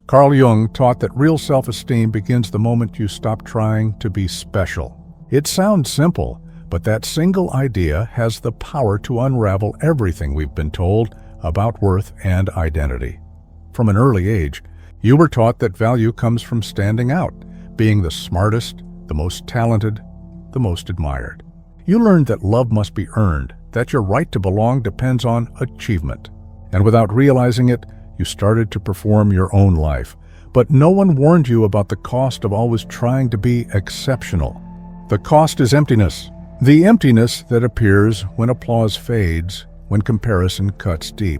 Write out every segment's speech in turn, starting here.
Carl Jung taught that real self-esteem begins the moment you stop trying to be special. It sounds simple, but that single idea has the power to unravel everything we've been told about worth and identity. From an early age, you were taught that value comes from standing out, being the smartest, the most talented, the most admired. You learned that love must be earned, that your right to belong depends on achievement. And without realizing it, you started to perform your own life. But no one warned you about the cost of always trying to be exceptional. The cost is emptiness. The emptiness that appears when applause fades, when comparison cuts deep.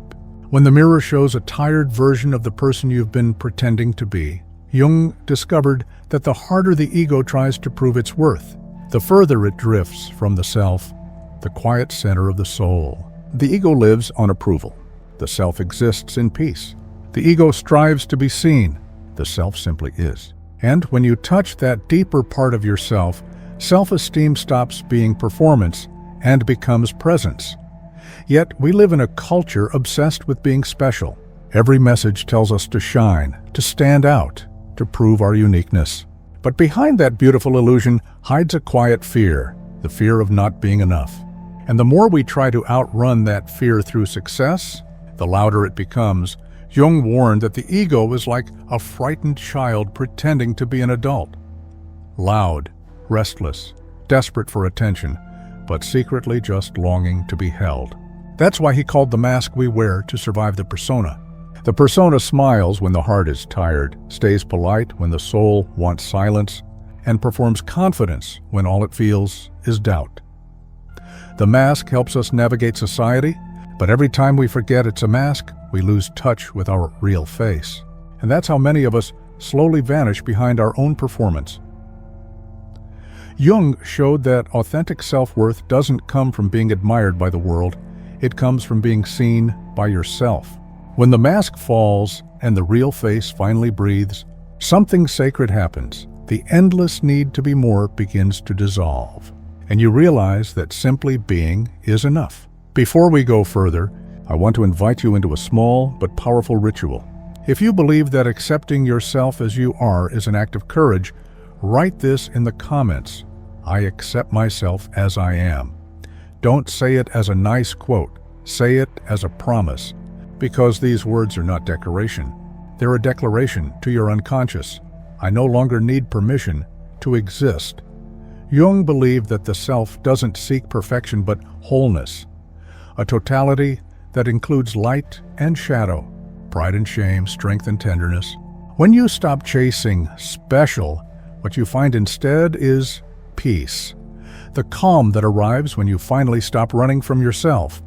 When the mirror shows a tired version of the person you've been pretending to be, Jung discovered that the harder the ego tries to prove its worth, the further it drifts from the self, the quiet center of the soul. The ego lives on approval. The self exists in peace. The ego strives to be seen. The self simply is. And when you touch that deeper part of yourself, self-esteem stops being performance and becomes presence. Yet we live in a culture obsessed with being special. Every message tells us to shine, to stand out, to prove our uniqueness. But behind that beautiful illusion hides a quiet fear, the fear of not being enough. And the more we try to outrun that fear through success, the louder it becomes. Jung warned that the ego is like a frightened child pretending to be an adult. Loud, restless, desperate for attention, but secretly just longing to be held. That's why he called the mask we wear to survive the persona. The persona smiles when the heart is tired, stays polite when the soul wants silence, and performs confidence when all it feels is doubt. The mask helps us navigate society, but every time we forget it's a mask, we lose touch with our real face. And that's how many of us slowly vanish behind our own performance. Jung showed that authentic self-worth doesn't come from being admired by the world. It comes from being seen by yourself. When the mask falls and the real face finally breathes, something sacred happens. The endless need to be more begins to dissolve, and you realize that simply being is enough. Before we go further, I want to invite you into a small but powerful ritual. If you believe that accepting yourself as you are is an act of courage, write this in the comments. I accept myself as I am. Don't say it as a nice quote. Say it as a promise. Because these words are not decoration. They're a declaration to your unconscious. I no longer need permission to exist. Jung believed that the self doesn't seek perfection but wholeness. A totality that includes light and shadow, pride and shame, strength and tenderness. When you stop chasing special, what you find instead is peace. The calm that arrives when you finally stop running from yourself.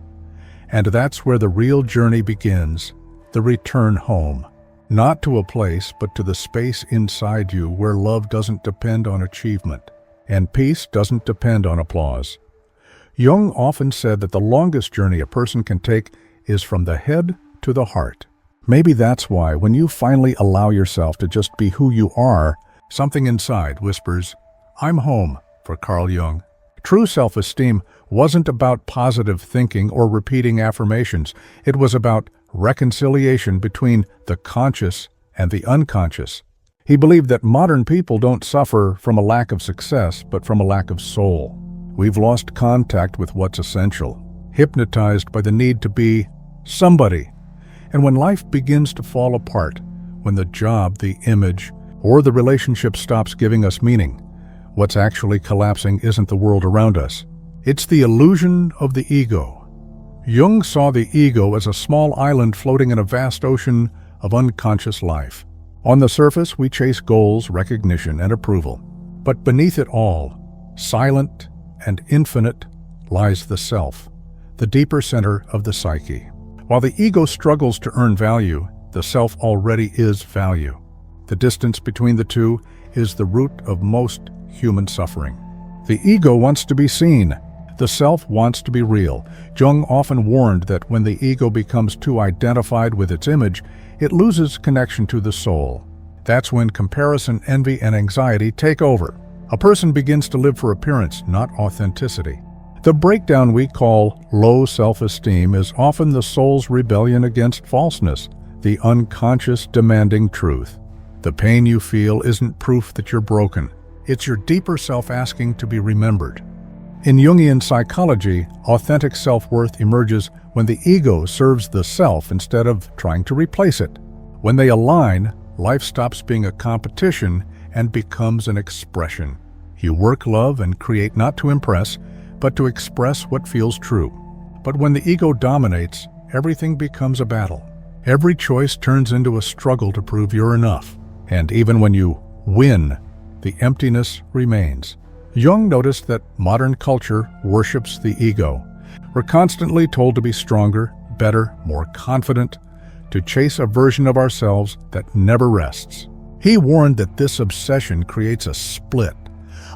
And that's where the real journey begins, the return home. Not to a place, but to the space inside you where love doesn't depend on achievement, and peace doesn't depend on applause. Jung often said that the longest journey a person can take is from the head to the heart. Maybe that's why when you finally allow yourself to just be who you are, something inside whispers, I'm home, for Carl Jung. True self-esteem wasn't about positive thinking or repeating affirmations. It was about reconciliation between the conscious and the unconscious. He believed that modern people don't suffer from a lack of success, but from a lack of soul. We've lost contact with what's essential, hypnotized by the need to be somebody. And when life begins to fall apart, when the job, the image, or the relationship stops giving us meaning, what's actually collapsing isn't the world around us. It's the illusion of the ego. Jung saw the ego as a small island floating in a vast ocean of unconscious life. On the surface, we chase goals, recognition, and approval. But beneath it all, silent and infinite, lies the self, the deeper center of the psyche. While the ego struggles to earn value, the self already is value. The distance between the two is the root of most human suffering. The ego wants to be seen. The self wants to be real. Jung often warned that when the ego becomes too identified with its image, it loses connection to the soul. That's when comparison, envy, and anxiety take over. A person begins to live for appearance, not authenticity. The breakdown we call low self-esteem is often the soul's rebellion against falseness, the unconscious demanding truth. The pain you feel isn't proof that you're broken. It's your deeper self asking to be remembered. In Jungian psychology, authentic self-worth emerges when the ego serves the self instead of trying to replace it. When they align, life stops being a competition and becomes an expression. You work, love, and create not to impress, but to express what feels true. But when the ego dominates, everything becomes a battle. Every choice turns into a struggle to prove you're enough. And even when you win, the emptiness remains. Jung noticed that modern culture worships the ego. We're constantly told to be stronger, better, more confident, to chase a version of ourselves that never rests. He warned that this obsession creates a split,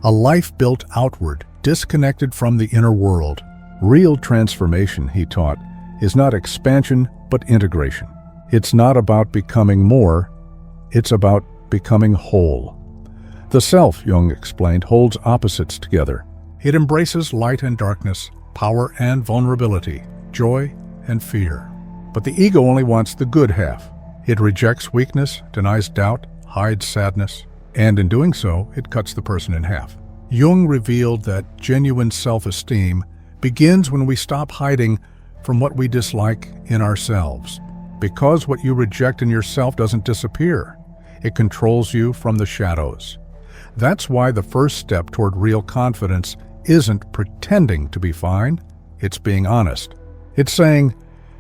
a life built outward, disconnected from the inner world. Real transformation, he taught, is not expansion but integration. It's not about becoming more, it's about becoming whole. The self, Jung explained, holds opposites together. It embraces light and darkness, power and vulnerability, joy and fear. But the ego only wants the good half. It rejects weakness, denies doubt, hides sadness, and in doing so, it cuts the person in half. Jung revealed that genuine self-esteem begins when we stop hiding from what we dislike in ourselves. Because what you reject in yourself doesn't disappear. It controls you from the shadows. That's why the first step toward real confidence isn't pretending to be fine, it's being honest. It's saying,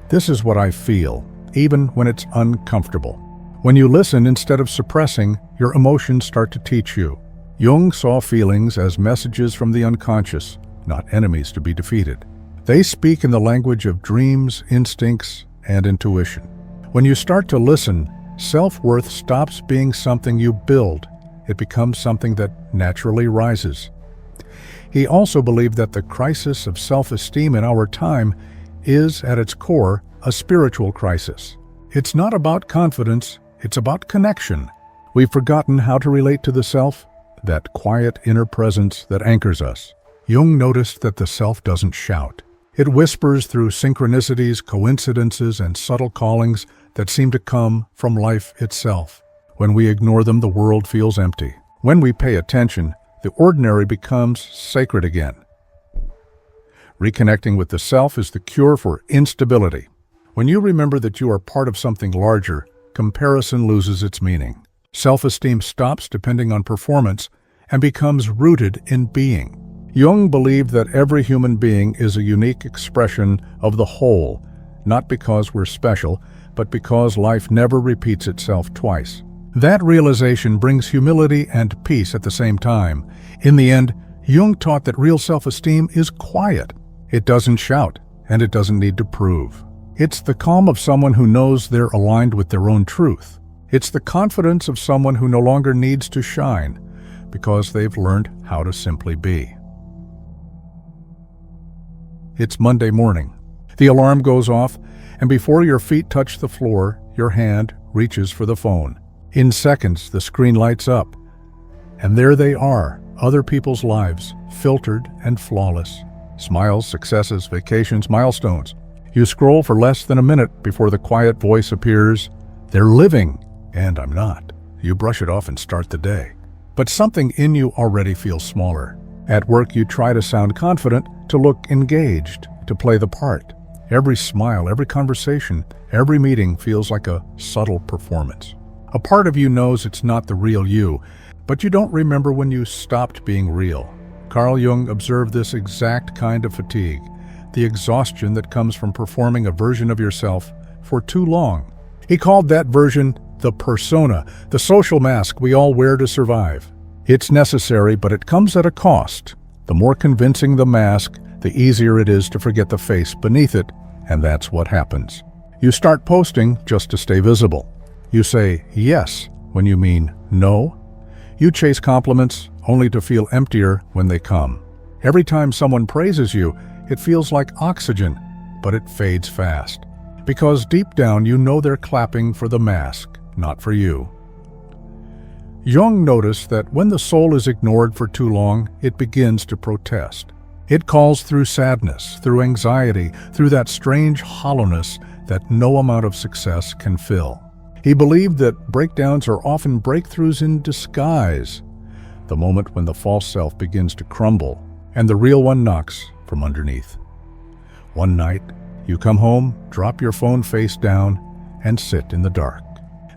this is what I feel, even when it's uncomfortable. When you listen instead of suppressing, your emotions start to teach you. Jung saw feelings as messages from the unconscious, not enemies to be defeated. They speak in the language of dreams, instincts, and intuition. When you start to listen, self-worth stops being something you build. It becomes something that naturally rises. He also believed that the crisis of self-esteem in our time is, at its core, a spiritual crisis. It's not about confidence, it's about connection. We've forgotten how to relate to the self, that quiet inner presence that anchors us. Jung noticed that the self doesn't shout. It whispers through synchronicities, coincidences, and subtle callings that seem to come from life itself. When we ignore them, the world feels empty. When we pay attention, the ordinary becomes sacred again. Reconnecting with the self is the cure for instability. When you remember that you are part of something larger, comparison loses its meaning. Self-esteem stops depending on performance and becomes rooted in being. Jung believed that every human being is a unique expression of the whole, not because we're special, but because life never repeats itself twice. That realization brings humility and peace at the same time. In the end, Jung taught that real self-esteem is quiet. It doesn't shout, and it doesn't need to prove. It's the calm of someone who knows they're aligned with their own truth. It's the confidence of someone who no longer needs to shine, because they've learned how to simply be. It's Monday morning. The alarm goes off, and before your feet touch the floor, your hand reaches for the phone. In seconds, the screen lights up, and there they are, other people's lives, filtered and flawless. Smiles, successes, vacations, milestones. You scroll for less than a minute before the quiet voice appears. They're living, and I'm not. You brush it off and start the day. But something in you already feels smaller. At work, you try to sound confident, to look engaged, to play the part. Every smile, every conversation, every meeting feels like a subtle performance. A part of you knows it's not the real you, but you don't remember when you stopped being real. Carl Jung observed this exact kind of fatigue, the exhaustion that comes from performing a version of yourself for too long. He called that version the persona, the social mask we all wear to survive. It's necessary, but it comes at a cost. The more convincing the mask, the easier it is to forget the face beneath it, and that's what happens. You start posting just to stay visible. You say yes when you mean no. You chase compliments only to feel emptier when they come. Every time someone praises you, it feels like oxygen, but it fades fast. Because deep down you know they're clapping for the mask, not for you. Jung noticed that when the soul is ignored for too long, it begins to protest. It calls through sadness, through anxiety, through that strange hollowness that no amount of success can fill. He believed that breakdowns are often breakthroughs in disguise, the moment when the false self begins to crumble and the real one knocks from underneath. One night, you come home, drop your phone face down, and sit in the dark.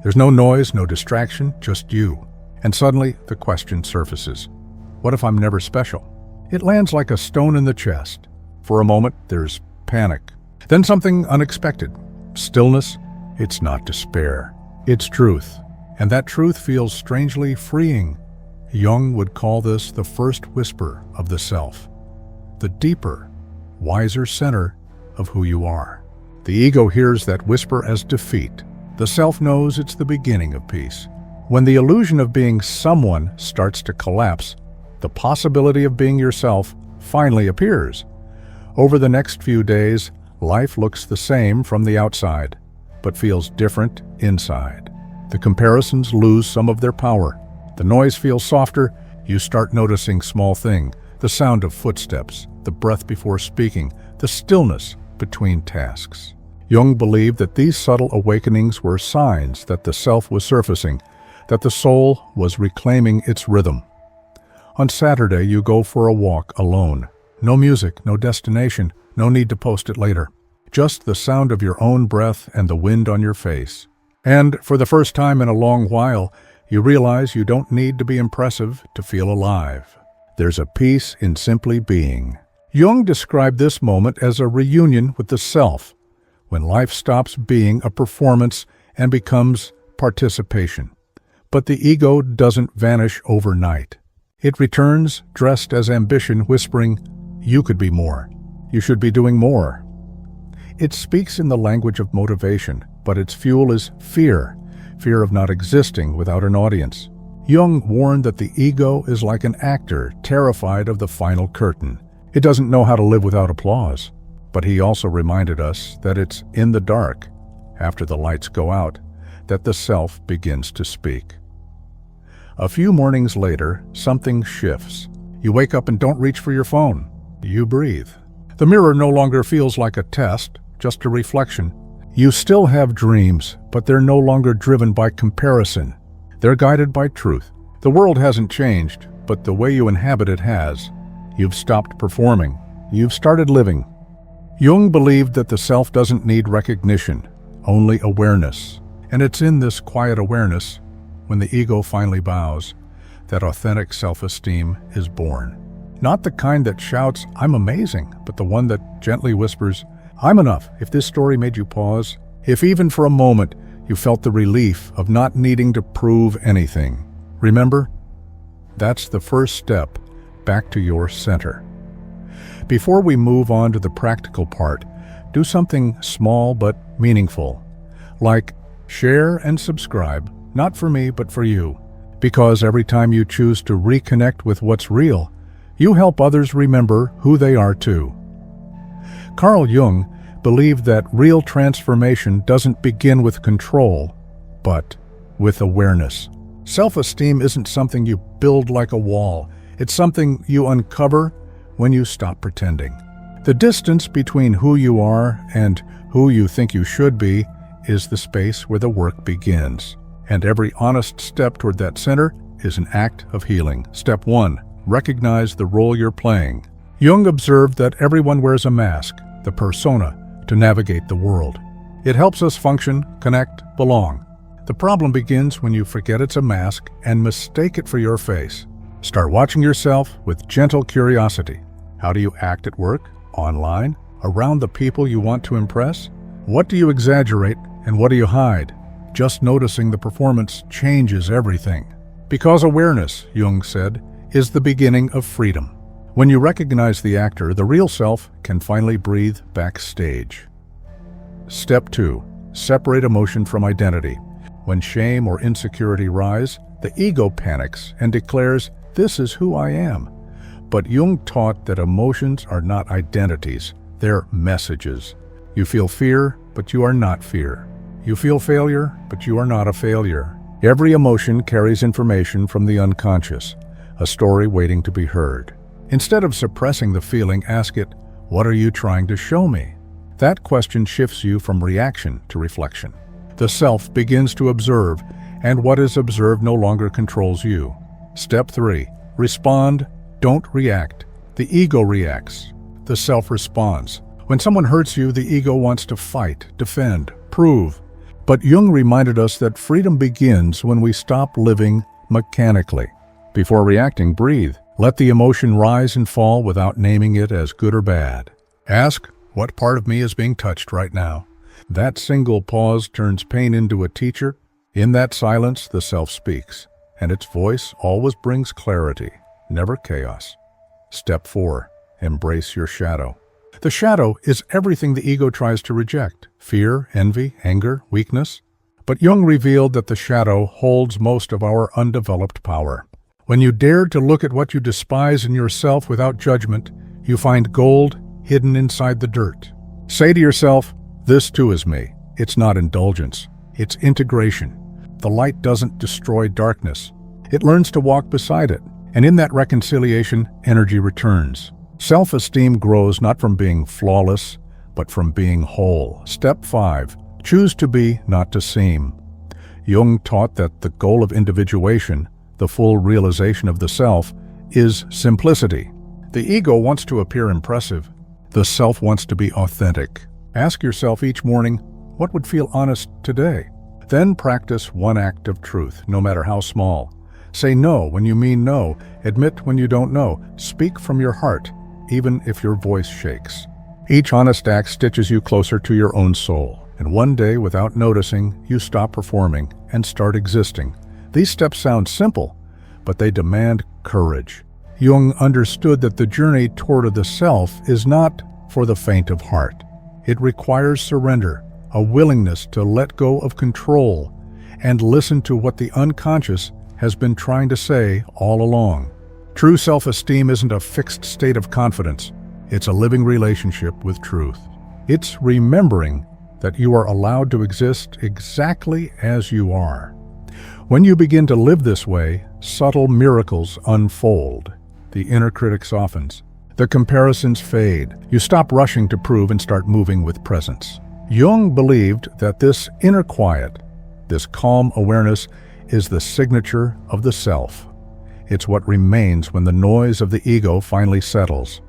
There's no noise, no distraction, just you. And suddenly, the question surfaces. What if I'm never special? It lands like a stone in the chest. For a moment, there's panic. Then something unexpected. Stillness. It's not despair. It's truth. And that truth feels strangely freeing. Jung would call this the first whisper of the self. The deeper, wiser center of who you are. The ego hears that whisper as defeat. The self knows it's the beginning of peace. When the illusion of being someone starts to collapse, the possibility of being yourself finally appears. Over the next few days, life looks the same from the outside, but feels different inside. The comparisons lose some of their power. The noise feels softer. You start noticing small things, the sound of footsteps, the breath before speaking, the stillness between tasks. Jung believed that these subtle awakenings were signs that the self was surfacing, that the soul was reclaiming its rhythm. On Saturday, you go for a walk alone. No music, no destination, no need to post it later. Just the sound of your own breath and the wind on your face. And for the first time in a long while, you realize you don't need to be impressive to feel alive. There's a peace in simply being. Jung described this moment as a reunion with the self, when life stops being a performance and becomes participation. But the ego doesn't vanish overnight. It returns dressed as ambition, whispering, "You could be more. You should be doing more." It speaks in the language of motivation, but its fuel is fear, fear of not existing without an audience. Jung warned that the ego is like an actor terrified of the final curtain. It doesn't know how to live without applause. But he also reminded us that it's in the dark, after the lights go out, that the self begins to speak. A few mornings later, something shifts. You wake up and don't reach for your phone. You breathe. The mirror no longer feels like a test, just a reflection. You still have dreams, but they're no longer driven by comparison. They're guided by truth. The world hasn't changed, but the way you inhabit it has. You've stopped performing. You've started living. Jung believed that the self doesn't need recognition, only awareness. And it's in this quiet awareness, when the ego finally bows, that authentic self-esteem is born. Not the kind that shouts, "I'm amazing," but the one that gently whispers, "I'm enough." If this story made you pause, if even for a moment you felt the relief of not needing to prove anything, remember, that's the first step back to your center. Before we move on to the practical part, do something small but meaningful, like share and subscribe, not for me but for you, because every time you choose to reconnect with what's real, you help others remember who they are too. Carl Jung believed that real transformation doesn't begin with control, but with awareness. Self-esteem isn't something you build like a wall. It's something you uncover when you stop pretending. The distance between who you are and who you think you should be is the space where the work begins. And every honest step toward that center is an act of healing. Step 1. Recognize the role you're playing. Jung observed that everyone wears a mask, the persona, to navigate the world. It helps us function, connect, belong. The problem begins when you forget it's a mask and mistake it for your face. Start watching yourself with gentle curiosity. How do you act at work, online, around the people you want to impress? What do you exaggerate and what do you hide? Just noticing the performance changes everything. Because awareness, Jung said, is the beginning of freedom. When you recognize the actor, the real self can finally breathe backstage. Step 2. Separate emotion from identity. When shame or insecurity rise, the ego panics and declares, "This is who I am." But Jung taught that emotions are not identities, they're messages. You feel fear, but you are not fear. You feel failure, but you are not a failure. Every emotion carries information from the unconscious, a story waiting to be heard. Instead of suppressing the feeling, ask it, "What are you trying to show me?" That question shifts you from reaction to reflection. The self begins to observe, and what is observed no longer controls you. Step 3. Respond, don't react. The ego reacts. The self responds. When someone hurts you, the ego wants to fight, defend, prove. But Jung reminded us that freedom begins when we stop living mechanically. Before reacting, breathe. Let the emotion rise and fall without naming it as good or bad. Ask, what part of me is being touched right now? That single pause turns pain into a teacher. In that silence, the self speaks, and its voice always brings clarity, never chaos. Step 4. Embrace your shadow. The shadow is everything the ego tries to reject: fear, envy, anger, weakness. But Jung revealed that the shadow holds most of our undeveloped power. When you dare to look at what you despise in yourself without judgment, you find gold hidden inside the dirt. Say to yourself, "This too is me." It's not indulgence, it's integration. The light doesn't destroy darkness. It learns to walk beside it, and in that reconciliation, energy returns. Self-esteem grows not from being flawless, but from being whole. Step 5. Choose to be, not to seem. Jung taught that the goal of individuation, the full realization of the self, is simplicity. The ego wants to appear impressive. The self wants to be authentic. Ask yourself each morning, what would feel honest today? Then practice one act of truth, no matter how small. Say no when you mean no. Admit when you don't know. Speak from your heart, even if your voice shakes. Each honest act stitches you closer to your own soul. And one day, without noticing, you stop performing and start existing. These steps sound simple, but they demand courage. Jung understood that the journey toward the self is not for the faint of heart. It requires surrender, a willingness to let go of control and listen to what the unconscious has been trying to say all along. True self-esteem isn't a fixed state of confidence. It's a living relationship with truth. It's remembering that you are allowed to exist exactly as you are. When you begin to live this way, subtle miracles unfold. The inner critic softens. The comparisons fade. You stop rushing to prove and start moving with presence. Jung believed that this inner quiet, this calm awareness, is the signature of the self. It's what remains when the noise of the ego finally settles.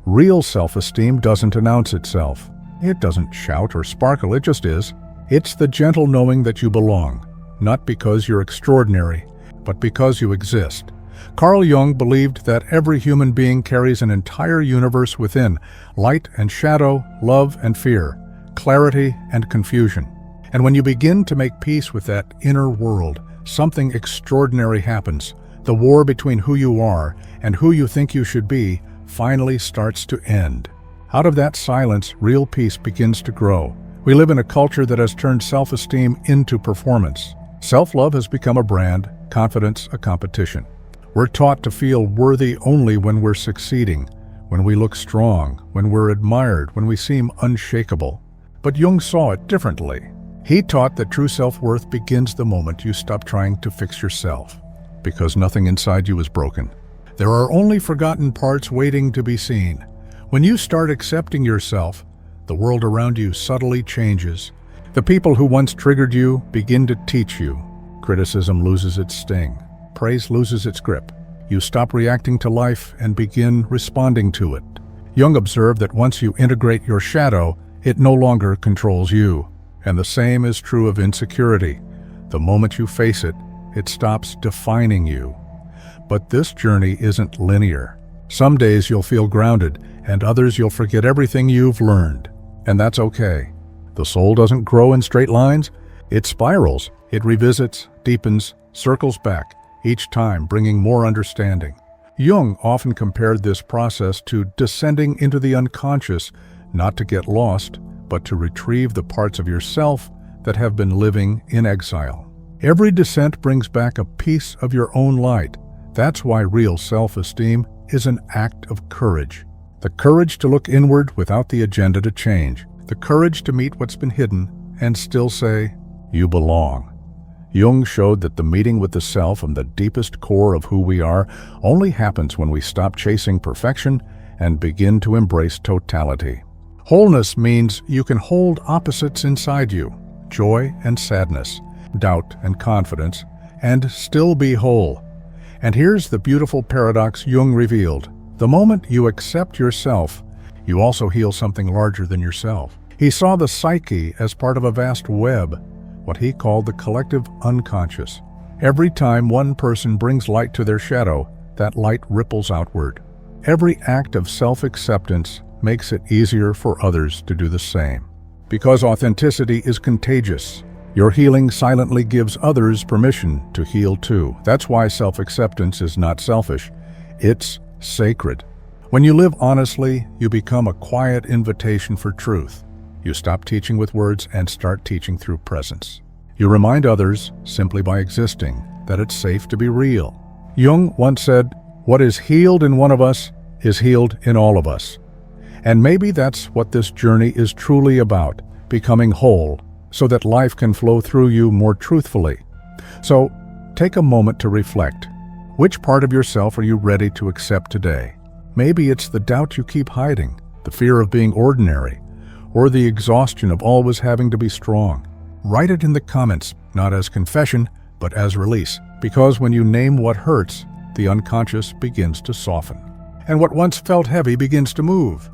Real self-esteem doesn't announce itself. It doesn't shout or sparkle, it just is. It's the gentle knowing that you belong, not because you're extraordinary, but because you exist. Carl Jung believed that every human being carries an entire universe within: light and shadow, love and fear, clarity and confusion. And when you begin to make peace with that inner world, something extraordinary happens. The war between who you are and who you think you should be finally starts to end. Out of that silence, real peace begins to grow. We live in a culture that has turned self-esteem into performance. Self-love has become a brand, confidence a competition. We're taught to feel worthy only when we're succeeding, when we look strong, when we're admired, when we seem unshakable. But Jung saw it differently. He taught that true self-worth begins the moment you stop trying to fix yourself, because nothing inside you is broken. There are only forgotten parts waiting to be seen. When you start accepting yourself, the world around you subtly changes. The people who once triggered you begin to teach you. Criticism loses its sting. Praise loses its grip. You stop reacting to life and begin responding to it. Jung observed that once you integrate your shadow, it no longer controls you. And the same is true of insecurity. The moment you face it, it stops defining you. But this journey isn't linear. Some days you'll feel grounded, and others you'll forget everything you've learned. And that's okay. The soul doesn't grow in straight lines. It spirals. It revisits, deepens, circles back, each time bringing more understanding. Jung often compared this process to descending into the unconscious, not to get lost, but to retrieve the parts of yourself that have been living in exile. Every descent brings back a piece of your own light. That's why real self-esteem is an act of courage. The courage to look inward without the agenda to change. The courage to meet what's been hidden and still say, you belong. Jung showed that the meeting with the self and the deepest core of who we are only happens when we stop chasing perfection and begin to embrace totality. Wholeness means you can hold opposites inside you, joy and sadness, doubt and confidence, and still be whole. And here's the beautiful paradox Jung revealed. The moment you accept yourself, you also heal something larger than yourself. He saw the psyche as part of a vast web, what he called the collective unconscious. Every time one person brings light to their shadow, that light ripples outward. Every act of self-acceptance makes it easier for others to do the same. Because authenticity is contagious, your healing silently gives others permission to heal too. That's why self-acceptance is not selfish, it's sacred. When you live honestly, you become a quiet invitation for truth. You stop teaching with words and start teaching through presence. You remind others, simply by existing, that it's safe to be real. Jung once said, "What is healed in one of us is healed in all of us." And maybe that's what this journey is truly about, becoming whole, so that life can flow through you more truthfully. So, take a moment to reflect. Which part of yourself are you ready to accept today? Maybe it's the doubt you keep hiding, the fear of being ordinary, or the exhaustion of always having to be strong. Write it in the comments, not as confession, but as release, because when you name what hurts, the unconscious begins to soften, and what once felt heavy begins to move.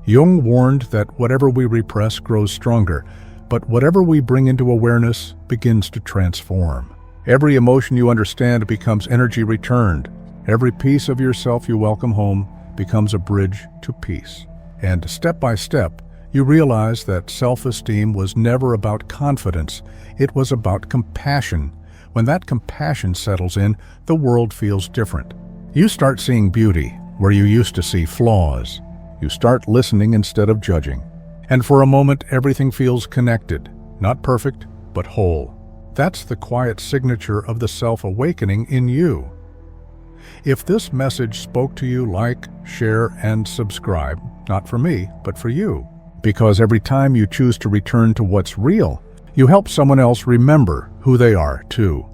Jung warned that whatever we repress grows stronger, but whatever we bring into awareness begins to transform. Every emotion you understand becomes energy returned. Every piece of yourself you welcome home becomes a bridge to peace. And step by step, you realize that self-esteem was never about confidence, it was about compassion. When that compassion settles in, the world feels different. You start seeing beauty where you used to see flaws. You start listening instead of judging. And for a moment, everything feels connected, not perfect, but whole. That's the quiet signature of the self-awakening in you. If this message spoke to you, like, share, and subscribe, not for me, but for you. Because every time you choose to return to what's real, you help someone else remember who they are, too.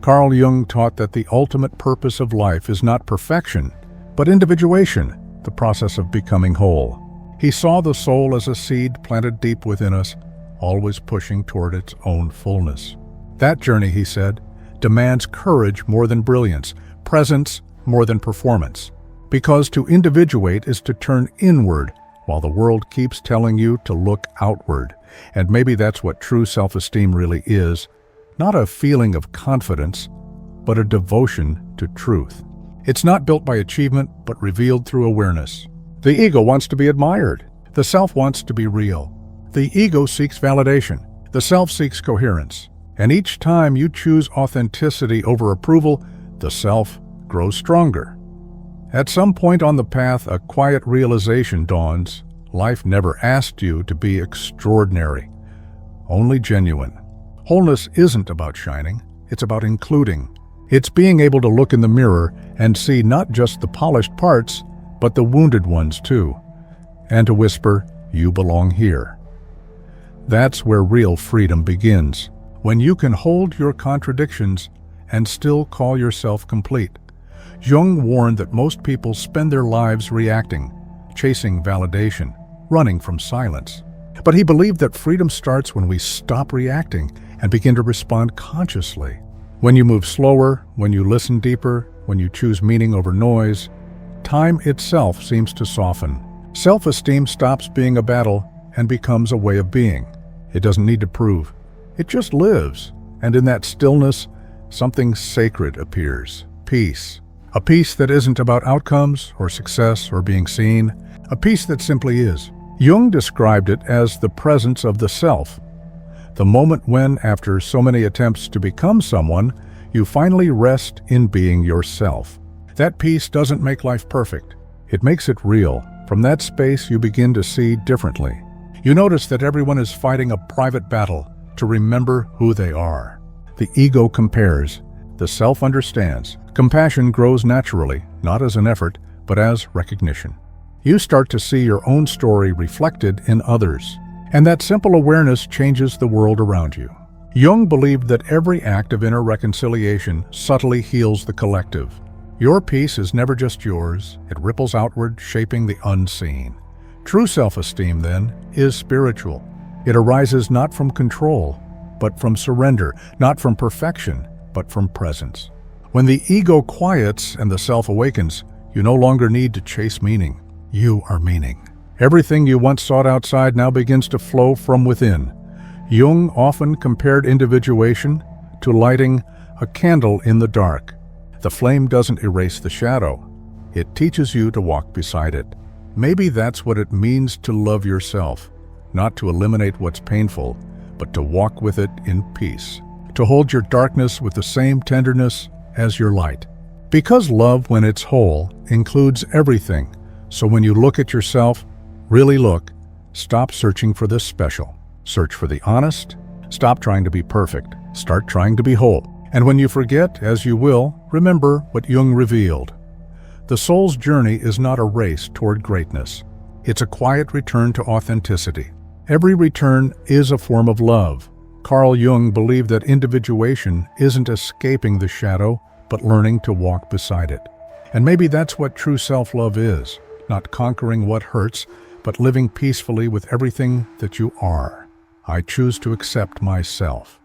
Carl Jung taught that the ultimate purpose of life is not perfection, but individuation, the process of becoming whole. He saw the soul as a seed planted deep within us, always pushing toward its own fullness. That journey, he said, demands courage more than brilliance, presence more than performance. Because to individuate is to turn inward, while the world keeps telling you to look outward. And maybe that's what true self-esteem really is, not a feeling of confidence, but a devotion to truth. It's not built by achievement, but revealed through awareness. The ego wants to be admired. The self wants to be real. The ego seeks validation. The self seeks coherence. And each time you choose authenticity over approval, the self grows stronger. At some point on the path, a quiet realization dawns. Life never asked you to be extraordinary, only genuine. Wholeness isn't about shining, it's about including. It's being able to look in the mirror and see not just the polished parts, but the wounded ones too, and to whisper, "You belong here." That's where real freedom begins, when you can hold your contradictions and still call yourself complete. Jung warned that most people spend their lives reacting, chasing validation, running from silence. But he believed that freedom starts when we stop reacting and begin to respond consciously. When you move slower, when you listen deeper, when you choose meaning over noise, time itself seems to soften. Self-esteem stops being a battle and becomes a way of being. It doesn't need to prove. It just lives. And in that stillness, something sacred appears. Peace. A peace that isn't about outcomes or success or being seen. A peace that simply is. Jung described it as the presence of the self. The moment when, after so many attempts to become someone, you finally rest in being yourself. That peace doesn't make life perfect. It makes it real. From that space, you begin to see differently. You notice that everyone is fighting a private battle to remember who they are. The ego compares. The self understands. Compassion grows naturally, not as an effort, but as recognition. You start to see your own story reflected in others. And that simple awareness changes the world around you. Jung believed that every act of inner reconciliation subtly heals the collective. Your peace is never just yours, it ripples outward, shaping the unseen. True self-esteem, then, is spiritual. It arises not from control, but from surrender, not from perfection, but from presence. When the ego quiets and the self awakens, you no longer need to chase meaning. You are meaning. Everything you once sought outside now begins to flow from within. Jung often compared individuation to lighting a candle in the dark. The flame doesn't erase the shadow. It teaches you to walk beside it. Maybe that's what it means to love yourself, not to eliminate what's painful, but to walk with it in peace, to hold your darkness with the same tenderness as your light. Because love, when it's whole, includes everything. So when you look at yourself, really look, stop searching for the special. Search for the honest. Stop trying to be perfect. Start trying to be whole. And when you forget, as you will, remember what Jung revealed. The soul's journey is not a race toward greatness. It's a quiet return to authenticity. Every return is a form of love. Carl Jung believed that individuation isn't escaping the shadow, but learning to walk beside it. And maybe that's what true self-love is, not conquering what hurts, but living peacefully with everything that you are. I choose to accept myself.